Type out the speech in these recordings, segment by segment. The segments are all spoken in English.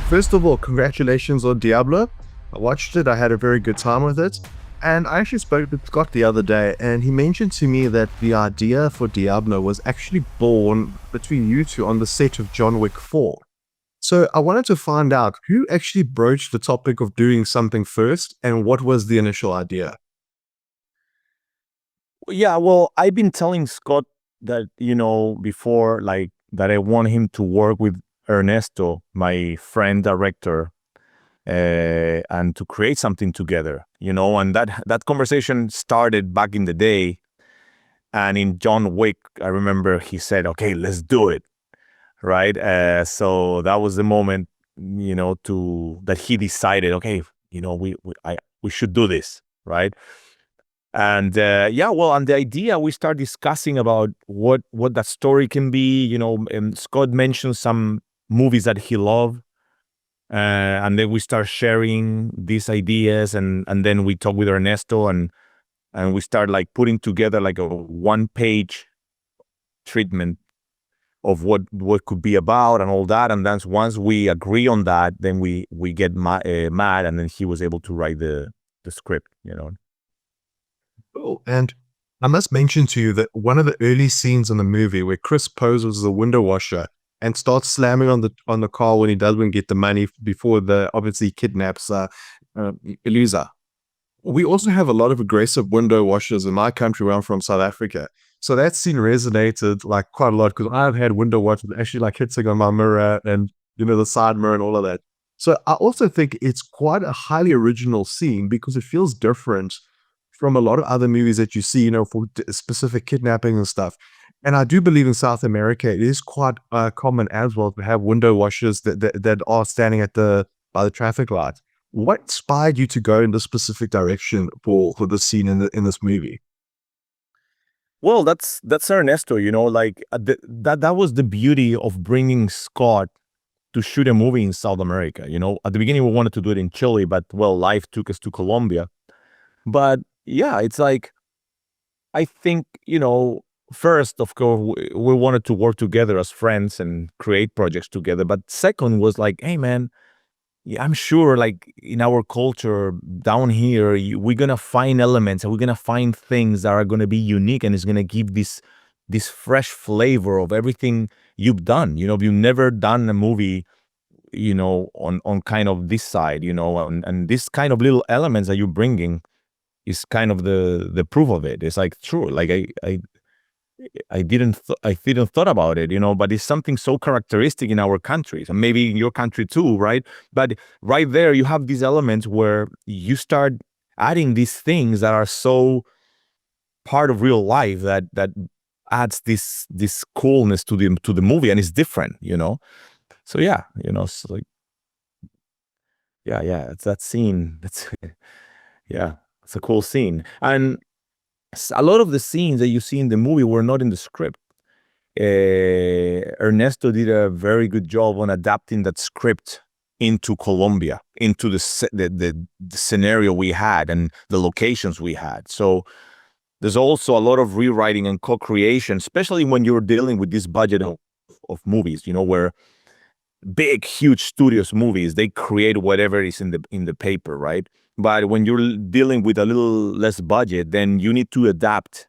First of all, congratulations on Diablo. I watched it, I had a very good time with it. And I actually spoke with Scott the other day, and he mentioned to me that the idea for Diablo was actually born between you two on the set of John Wick 4. So I wanted to find out who actually broached the topic of doing something first, and what was the initial idea? Yeah, well, I've been telling Scott that, before, like, that I want him to work with Ernesto, my friend director, and to create something together, and that conversation started back in the day. And in John Wick, I remember he said, okay, let's do it. Right. So that was the moment, to that he decided, okay, we should do this. Right. And yeah, well, and the idea, we start discussing about what that story can be. And Scott mentioned some movies that he loved, and then we start sharing these ideas, and then we talk with Ernesto, and we start like putting together like a one-page treatment of what could be about and all that. And then once we agree on that, then we get mad, and then he was able to write the script. Oh, and I must mention to you that one of the early scenes in the movie where Chris poses as a window washer and starts slamming on the car when he doesn't get the money before the obviously kidnaps Eliza. We also have a lot of aggressive window washers in my country where I'm from, South Africa. So that scene resonated like quite a lot because I've had window washers actually like hitting on my mirror and the side mirror and all of that. So I also think it's quite a highly original scene because it feels different from a lot of other movies that you see, for specific kidnapping and stuff. And I do believe in South America, it is quite common as well to have window washers that are standing by the traffic light. What inspired you to go in this specific direction for the scene in this movie? Well, that's Ernesto. Like that was the beauty of bringing Scott to shoot a movie in South America. At the beginning we wanted to do it in Chile, but well, life took us to Colombia. But yeah, it's like, I think, first, of course, we wanted to work together as friends and create projects together. But second was like, hey, man, yeah, I'm sure, like, in our culture down here, we're gonna find elements, and we're gonna find things that are gonna be unique, and it's gonna give this fresh flavor of everything you've done. You've never done a movie, on kind of this side, and this kind of little elements that you're bringing is kind of the proof of it. It's like true. Like I didn't thought about it, but it's something so characteristic in our countries, and maybe in your country too, right? But right there, you have these elements where you start adding these things that are so part of real life that adds this coolness to the movie, and it's different. So yeah, so like, yeah, it's that scene. That's yeah, it's a cool scene, and a lot of the scenes that you see in the movie were not in the script. Ernesto did a very good job on adapting that script into Colombia, into the scenario we had and the locations we had. So there's also a lot of rewriting and co-creation, especially when you're dealing with this budget of movies, where big, huge studios movies, they create whatever is in the paper, right? But when you're dealing with a little less budget, then you need to adapt,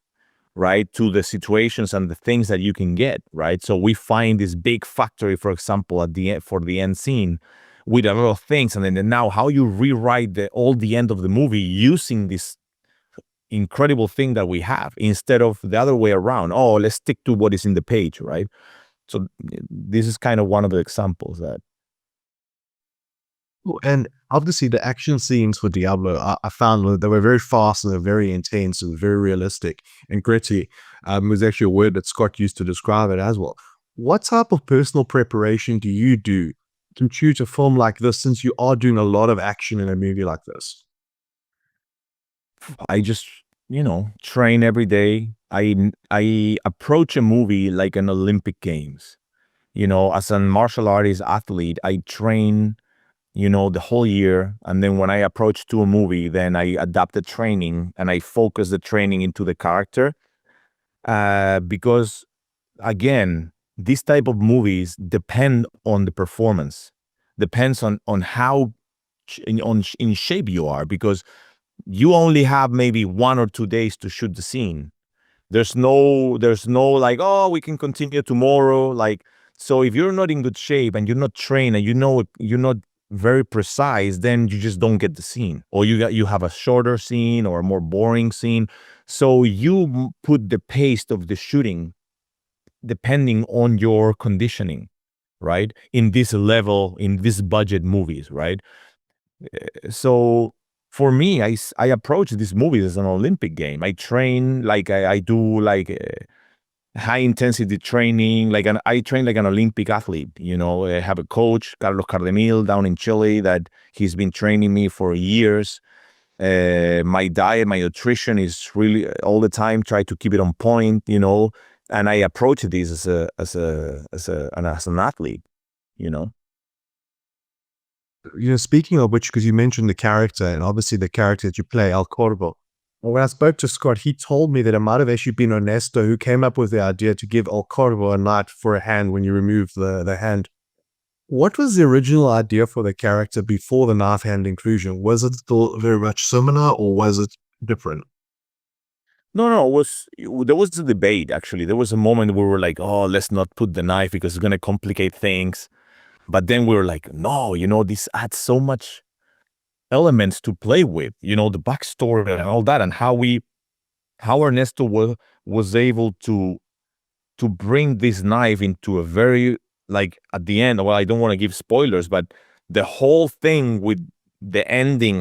right, to the situations and the things that you can get, right? So we find this big factory, for example, at the end, for the end scene, with a lot of things, and then now how you rewrite all the end of the movie using this incredible thing that we have, instead of the other way around. Oh, let's stick to what is in the page, right? So this is kind of one of the examples that. Cool. And obviously, the action scenes for Diablo, I found that they were very fast and they're very intense and very realistic and gritty. Was actually a word that Scott used to describe it as well. What type of personal preparation do you do to shoot a film like this, since you are doing a lot of action in a movie like this? I just, train every day. I approach a movie like an Olympic Games. As a martial artist athlete, I train, the whole year. And then when I approach to a movie, then I adapt the training and I focus the training into the character. Because again, these type of movies depend on the performance. depends on how in shape you are, because you only have maybe 1 or 2 days to shoot the scene. There's no like, oh, we can continue tomorrow. Like, so if you're not in good shape and you're not trained and you're not very precise, then you just don't get the scene, or you have a shorter scene or a more boring scene. So you put the pace of the shooting depending on your conditioning, right? In this level, in this budget movies, right? So for me, I approach this movie as an Olympic game. I train like I do like high intensity training, I train like an Olympic athlete. I have a coach, Carlos Cardemil, down in Chile, that he's been training me for years. My diet, my nutrition is really all the time try to keep it on point. And I approach this as an athlete. You know. Speaking of which, because you mentioned the character, and obviously the character that you play, El Corvo. Well, when I spoke to Scott, he told me that it might have actually been Ernesto who came up with the idea to give El Corvo a knife for a hand when you remove the hand. What was the original idea for the character before the knife hand inclusion? Was it still very much similar, or was it different? No, there was a debate, actually. There was a moment where we were like, oh, let's not put the knife because it's going to complicate things. But then we were like, no, this adds so much elements to play with, the backstory and all that, and how Ernesto was able to bring this knife into a very, like, at the end, well, I don't want to give spoilers, but the whole thing with the ending